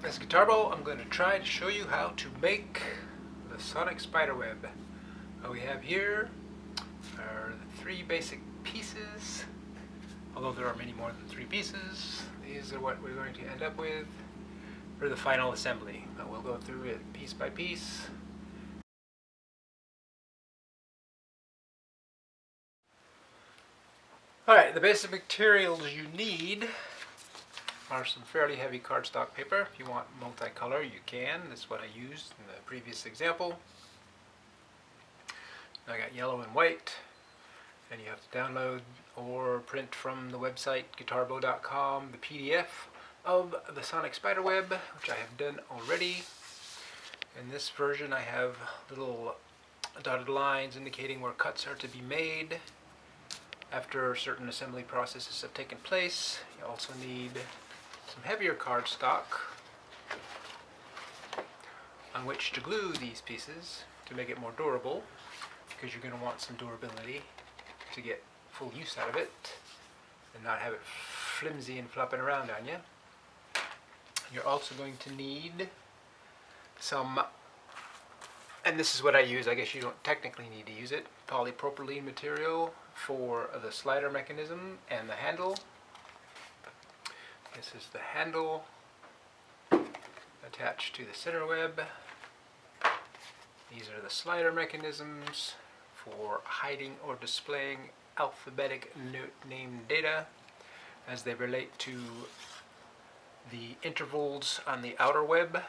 As Guitarbo, I'm going to try to show you how to make the sonic spiderweb. What we have here are the three basic pieces, although there are many more than three pieces. These are what we're going to end up with for the final assembly. We'll go through it piece by piece. Alright, the basic materials you need are some fairly heavy cardstock paper. If you want multicolor, you can. This is what I used in the previous example. I got yellow and white, and you have to download or print from the website guitarbo.com the PDF of the sonic spiderweb, which I have done already. In this version I have little dotted lines indicating where cuts are to be made after certain assembly processes have taken place. You also need some heavier cardstock on which to glue these pieces to make it more durable, because you're going to want some durability to get full use out of it and not have it flimsy and flopping around on you. You're also going to need some, and this is what I use, I guess you don't technically need to use it, polypropylene material for the slider mechanism and the handle. This is the handle attached to the center web. These are the slider mechanisms for hiding or displaying alphabetic named data as they relate to the intervals on the outer web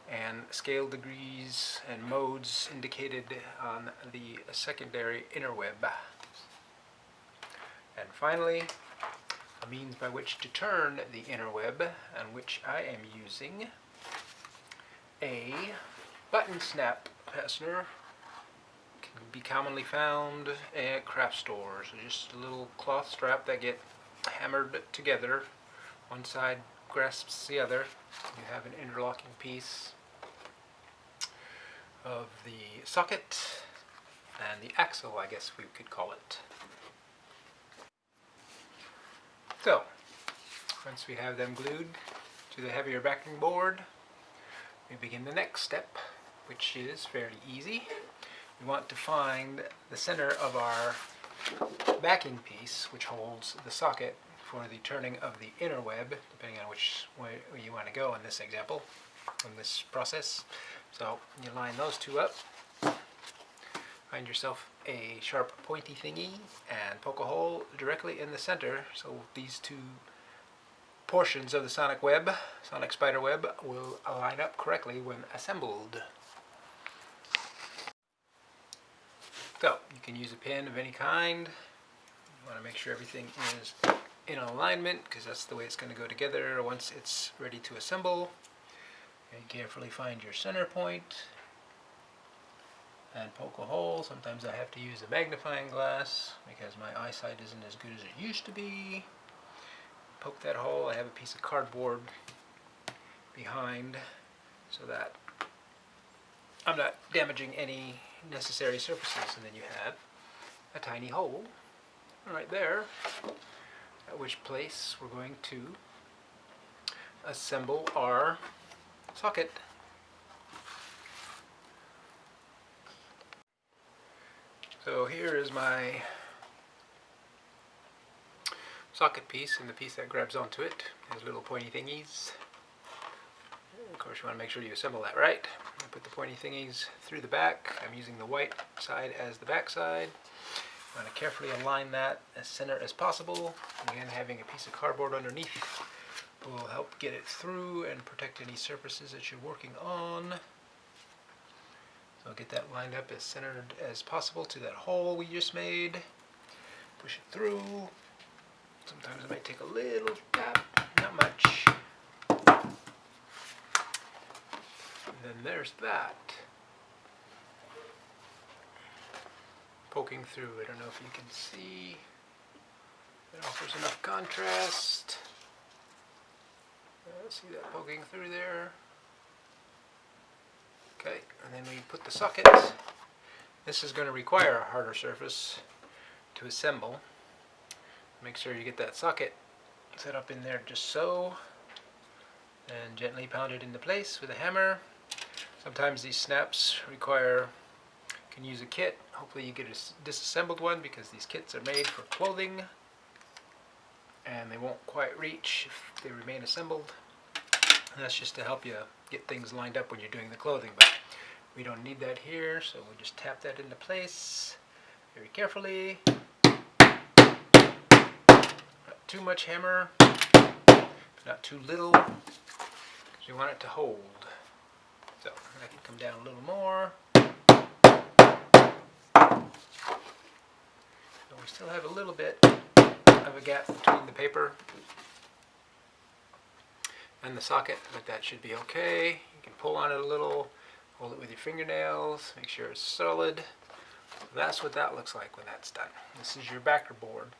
and scale degrees and modes indicated on the secondary inner web. And finally, a means by which to turn the inner web, on which I am using a button snap fastener. Can be commonly found at craft stores. Just a little cloth strap that get hammered together. One side grasps the other. You have an interlocking piece of the socket and the axle, I guess we could call it. So, once we have them glued to the heavier backing board, we begin the next step, which is fairly easy. We want to find the center of our backing piece, which holds the socket for the turning of the inner web, depending on which way you want to go in this example, in this process. So you line those two up, find yourself a sharp pointy thingy, and poke a hole directly in the center so these two portions of the sonic spider web, will line up correctly when assembled. So you can use a pin of any kind. You want to make sure everything is in alignment, because that's the way it's going to go together once it's ready to assemble. And carefully find your center point and poke a hole. Sometimes I have to use a magnifying glass because my eyesight isn't as good as it used to be. Poke that hole. I have a piece of cardboard behind so that I'm not damaging any necessary surfaces, and then you have a tiny hole right there, at which place we're going to assemble our socket. So here is my socket piece, and the piece that grabs onto it has little pointy thingies. Of course, you want to make sure you assemble that right. I put the pointy thingies through the back. I'm using the white side as the back side. I'm going to carefully align that as center as possible. Again, having a piece of cardboard underneath will help get it through and protect any surfaces that you're working on. So get that lined up as centered as possible to that hole we just made. Push it through. Sometimes it might take a little tap, not much. And then there's that. Poking through, I don't know if you can see. It offers enough contrast. See that poking through there? Okay, and then we put the socket. This is going to require a harder surface to assemble. Make sure you get that socket set up in there just so. and gently pound it into place with a hammer. Sometimes these snaps can use a kit. Hopefully you get a disassembled one, because these kits are made for clothing and they won't quite reach if they remain assembled. And that's just to help you get things lined up when you're doing the clothing, but we don't need that here, so we'll just tap that into place very carefully. Not too much hammer, not too little, because we want it to hold. So I can come down a little more. So we still have a little bit of a gap between the paper and the socket, but that should be okay. You can pull on it a little, hold it with your fingernails, make sure it's solid. That's what that looks like when that's done. This is your backer board,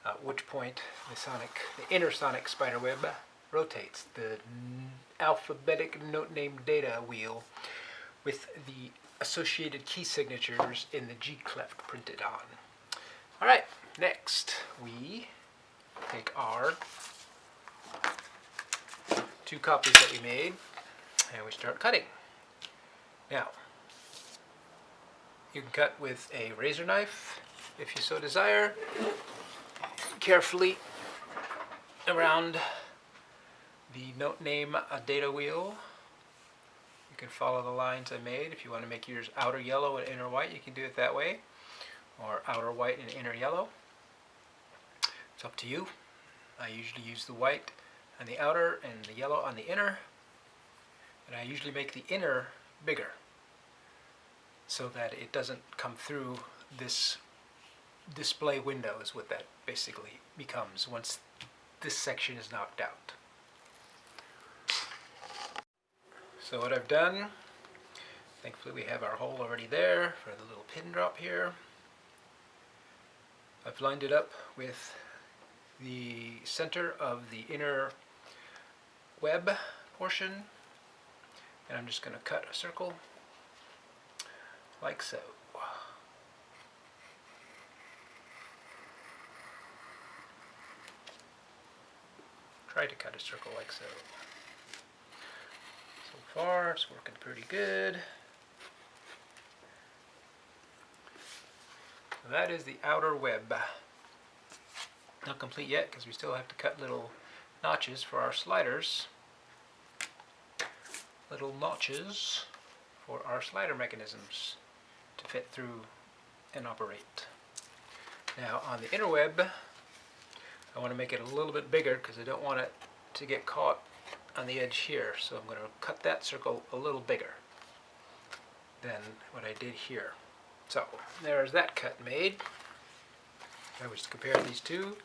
at which point the inner sonic spiderweb rotates. The alphabetic note name data wheel with the associated key signatures in the G clef printed on. Alright, next we take our 2 copies that we made and we start cutting. Now, you can cut with a razor knife if you so desire, carefully around the note name data wheel. You can follow the lines I made. If you want to make yours outer yellow and inner white, you can do it that way, or outer white and inner yellow. It's up to you. I usually use the white on the outer and the yellow on the inner, and I usually make the inner bigger so that it doesn't come through this display window, is what that basically becomes once this section is knocked out. So what I've done, thankfully we have our hole already there for the little pin drop here. I've lined it up with the center of the inner web portion, and I'm just going to cut a circle like so. Try to cut a circle like so. So far it's working pretty good. So that is the outer web. Not complete yet, because we still have to cut little notches for our sliders. Little notches for our slider mechanisms to fit through and operate. Now on the inner web, I want to make it a little bit bigger because I don't want it to get caught on the edge here. So I'm going to cut that circle a little bigger than what I did here. So there's that cut made. I was to compare these two.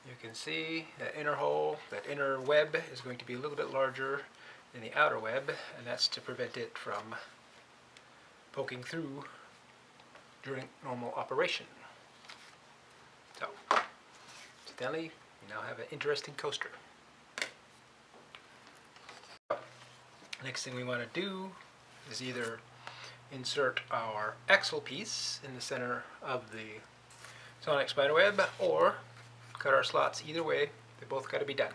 You can see that inner hole, that inner web is going to be a little bit larger than the outer web, and that's to prevent it from poking through during normal operation. So, incidentally, we now have an interesting coaster. Next thing we want to do is either insert our axle piece in the center of the sonic spiderweb, or cut our slots. Either way, they both got to be done.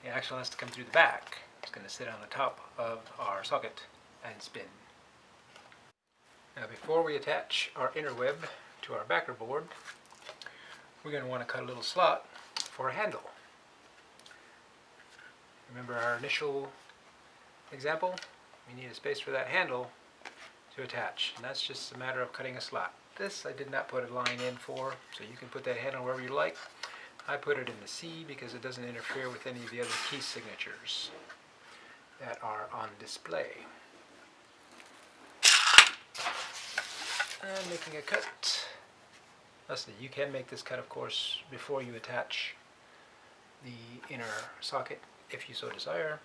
The axle has to come through the back. It's going to sit on the top of our socket and spin. Now before we attach our inner web to our backer board, we're going to want to cut a little slot for a handle. Remember our initial example? We need a space for that handle to attach, and that's just a matter of cutting a slot. This I did not put a line in for, so you can put that handle wherever you like. I put it in the C because it doesn't interfere with any of the other key signatures that are on display. And making a cut. Listen, you can make this cut, of course, before you attach the inner socket, if you so desire.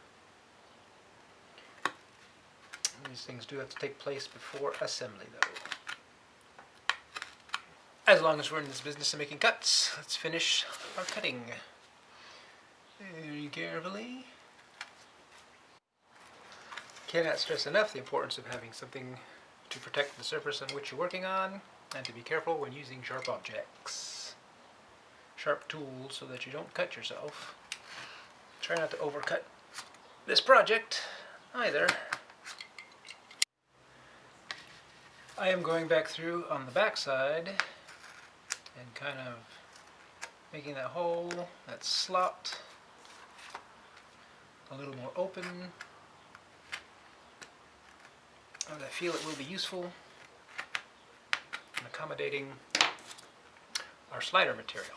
These things do have to take place before assembly, though. As long as we're in this business of making cuts, let's finish our cutting. Very carefully. Cannot stress enough the importance of having something to protect the surface on which you're working on, and to be careful when using sharp objects. Sharp tools so that you don't cut yourself. Try not to overcut this project either. I am going back through on the back side and kind of making that hole, that slot, a little more open, as I feel it will be useful in accommodating our slider material.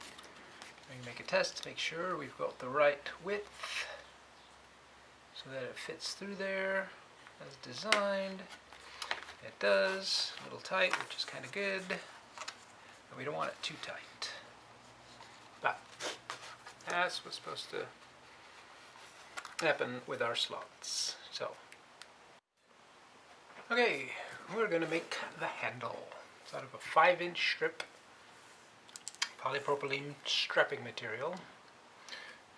I'm going to make a test to make sure we've got the right width so that it fits through there as designed. It does, a little tight, which is kind of good, but we don't want it too tight. But that's what's supposed to happen with our slots. So, okay, we're going to make the handle. It's out of a 5-inch strip polypropylene strapping material.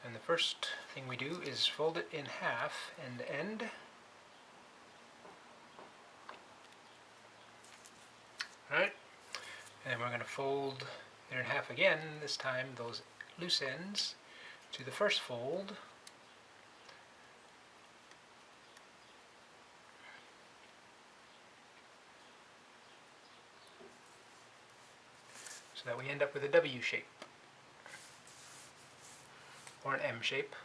And the first thing we do is fold it in half end to end. Alright, and we're going to fold it in half again, this time those loose ends to the first fold. So that we end up with a W shape, or an M shape.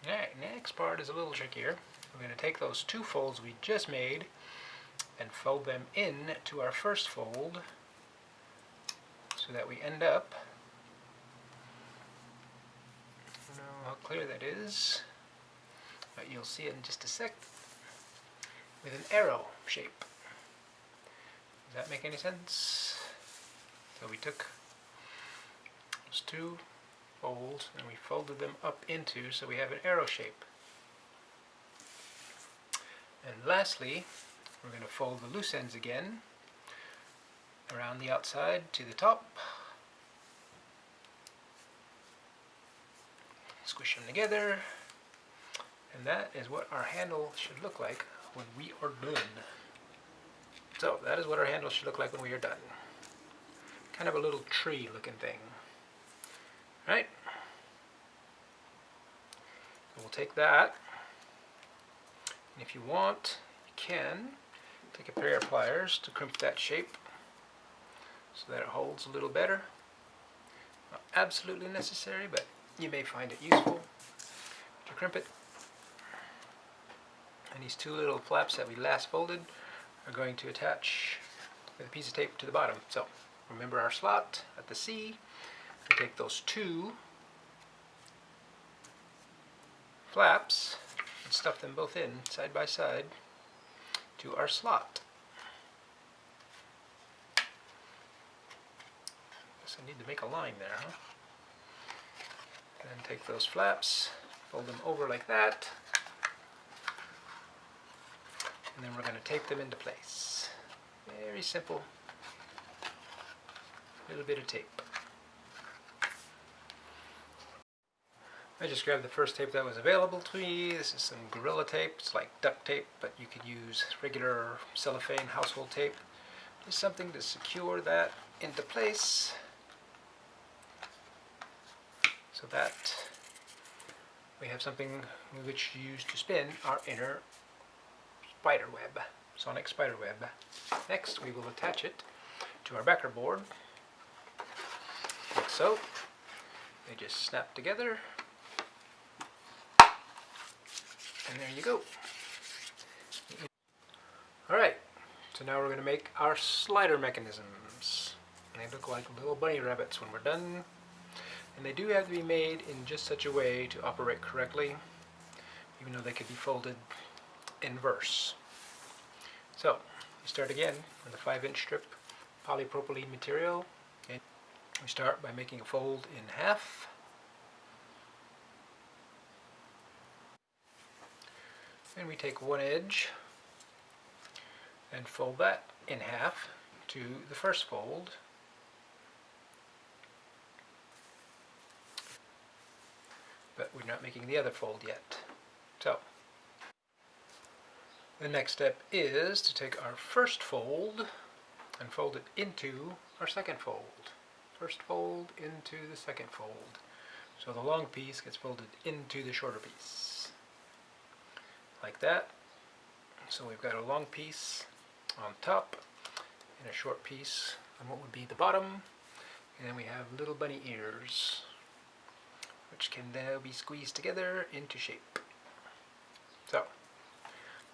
Alright, next part is a little trickier. We're going to take those two folds we just made and fold them in to our first fold so that we end up, I don't know how clear that is, but you'll see it in just a sec, with an arrow shape. Does that make any sense? So we took those two folds and we folded them up into so we have an arrow shape. And lastly, we're going to fold the loose ends again around the outside to the top. Squish them together. And that is what our handle should look like when we are done. So that is what our handle should look like when we are done. Kind of a little tree looking thing. Right? So we'll take that. And if you want, you can take a pair of pliers to crimp that shape so that it holds a little better. Not absolutely necessary, but you may find it useful to crimp it. And these two little flaps that we last folded are going to attach with a piece of tape to the bottom. So remember our slot at the C. We take those two flaps and stuff them both in side by side to our slot. Guess I need to make a line there, huh? Then take those flaps, fold them over like that, and then we're going to tape them into place. Very simple. A little bit of tape. I just grabbed the first tape that was available to me. This is some Gorilla tape. It's like duct tape, but you could use regular cellophane household tape. Just something to secure that into place so that we have something which we use to spin our inner spiderweb, sonic spiderweb. Next, we will attach it to our backer board, like so. They just snap together, and there you go. Alright, so now we're going to make our slider mechanisms. They look like little bunny rabbits when we're done. And they do have to be made in just such a way to operate correctly, even though they could be folded inverse. So, we start again with a 5-inch strip polypropylene material. And we start by making a fold in half. And we take one edge and fold that in half to the first fold. But we're not making the other fold yet. So, the next step is to take our first fold and fold it into our second fold. First fold into the second fold. So the long piece gets folded into the shorter piece, like that. So we've got a long piece on top and a short piece on what would be the bottom, and then we have little bunny ears, which can now be squeezed together into shape. So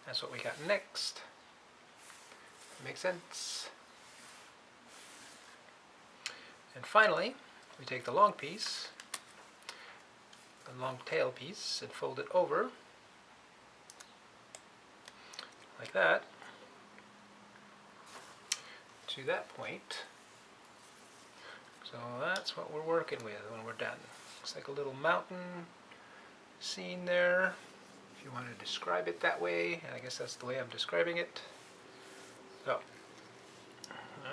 that's what we got next. Makes sense? And finally, we take the long piece, the long tail piece, and fold it over like that to that point. So that's what we're working with when we're done. Looks like a little mountain scene there, if you want to describe it that way. I guess that's the way I'm describing it. So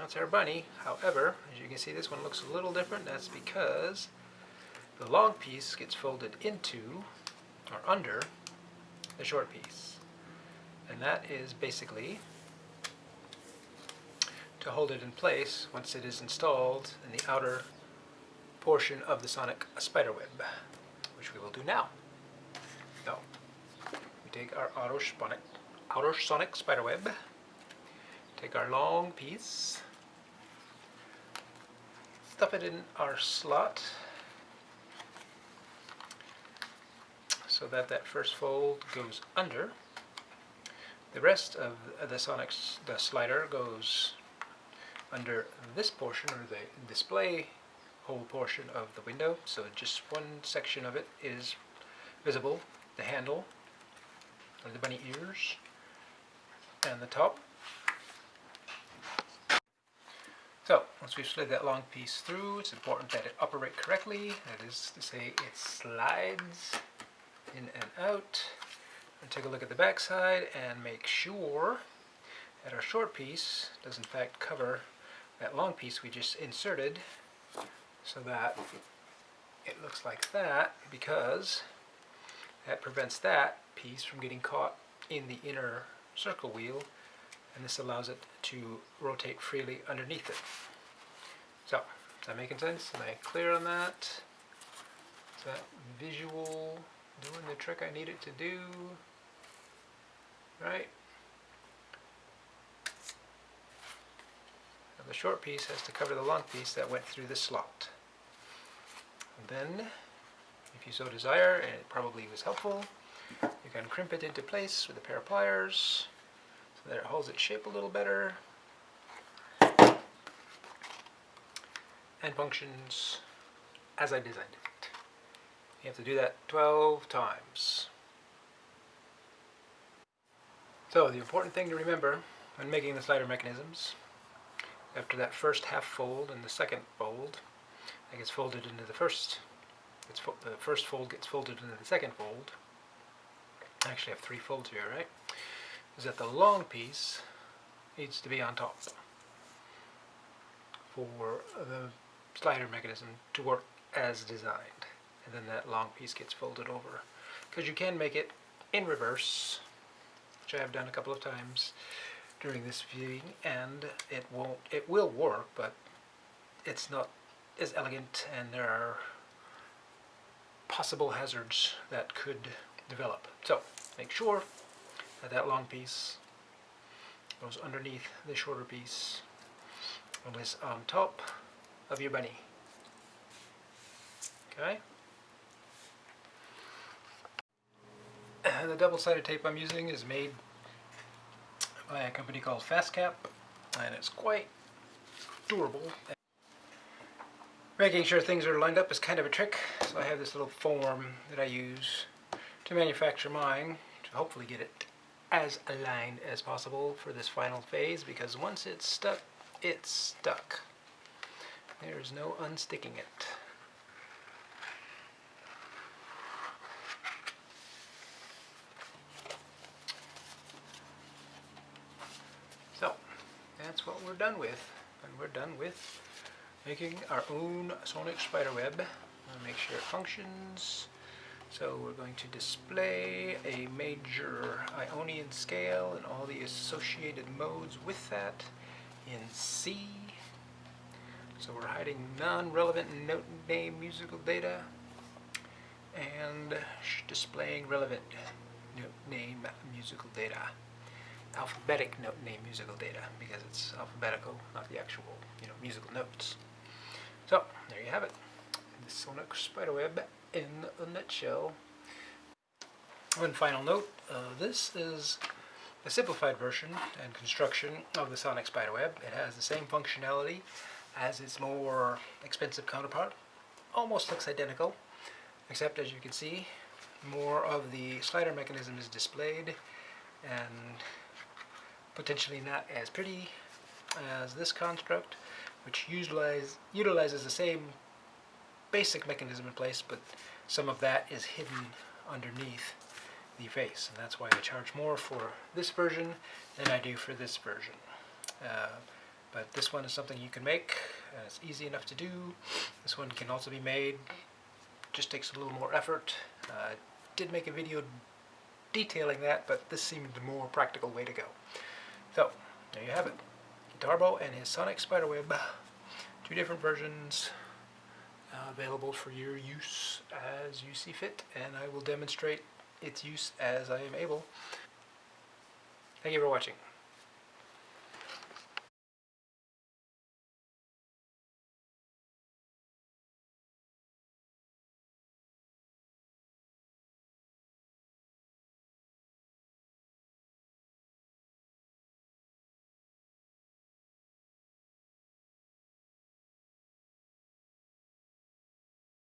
that's our bunny. However, as you can see, this one looks a little different. That's because the long piece gets folded into or under the short piece. And that is basically to hold it in place once it is installed in the outer portion of the sonic spiderweb, which we will do now. So we take our outer sonic spiderweb, take our long piece, stuff it in our slot so that that first fold goes under. The rest of the slider goes under this portion, or the display hole portion of the window, so just one section of it is visible, the handle, or the bunny ears, and the top. So, once we've slid that long piece through, it's important that it operate correctly. That is to say, it slides in and out. And take a look at the back side and make sure that our short piece does in fact cover that long piece we just inserted, so that it looks like that, because that prevents that piece from getting caught in the inner circle wheel, and this allows it to rotate freely underneath it. So, is that making sense? Am I clear on that? Is that visual doing the trick I need it to do? Right? Now the short piece has to cover the long piece that went through the slot. And then, if you so desire, and it probably was helpful, you can crimp it into place with a pair of pliers so that it holds its shape a little better and functions as I designed it. You have to do that 12 times. So the important thing to remember when making the slider mechanisms, after that first half fold and the second fold that gets folded into the first, the first fold gets folded into the second fold. I actually have 3 folds here, right? Is that the long piece needs to be on top for the slider mechanism to work as designed. And then that long piece gets folded over. Because you can make it in reverse, which I have done a couple of times during this viewing, and it will work, but it's not as elegant, and there are possible hazards that could develop. So make sure that that long piece goes underneath the shorter piece and is on top of your bunny. Okay? The double-sided tape I'm using is made by a company called Fastcap, and it's quite durable. Making sure things are lined up is kind of a trick, so I have this little form that I use to manufacture mine to hopefully get it as aligned as possible for this final phase, because once it's stuck, it's stuck. There's no unsticking it. So, that's what we're done with. And we're done with making our own sonic spiderweb. We'll make sure it functions. So we're going to display a major Ionian scale and all the associated modes with that in C. So we're hiding non-relevant note name musical data. and displaying relevant note name musical data. Alphabetic note name musical data, because it's alphabetical, not the actual musical notes. So there you have it, the sonique spiderweb in a nutshell. One final note, this is a simplified version and construction of the sonique spiderweb. It has the same functionality as its more expensive counterpart. Almost looks identical, except as you can see, more of the slider mechanism is displayed and potentially not as pretty as this construct, which utilizes the same basic mechanism in place, but some of that is hidden underneath the face, and that's why I charge more for this version than I do for this version. But this one is something you can make, and it's easy enough to do. This one can also be made, just takes a little more effort. I did make a video detailing that, but this seemed the more practical way to go. So, there you have it. Darbo and his sonique spiderweb. 2 different versions available for your use as you see fit, and I will demonstrate its use as I am able. Thank you for watching.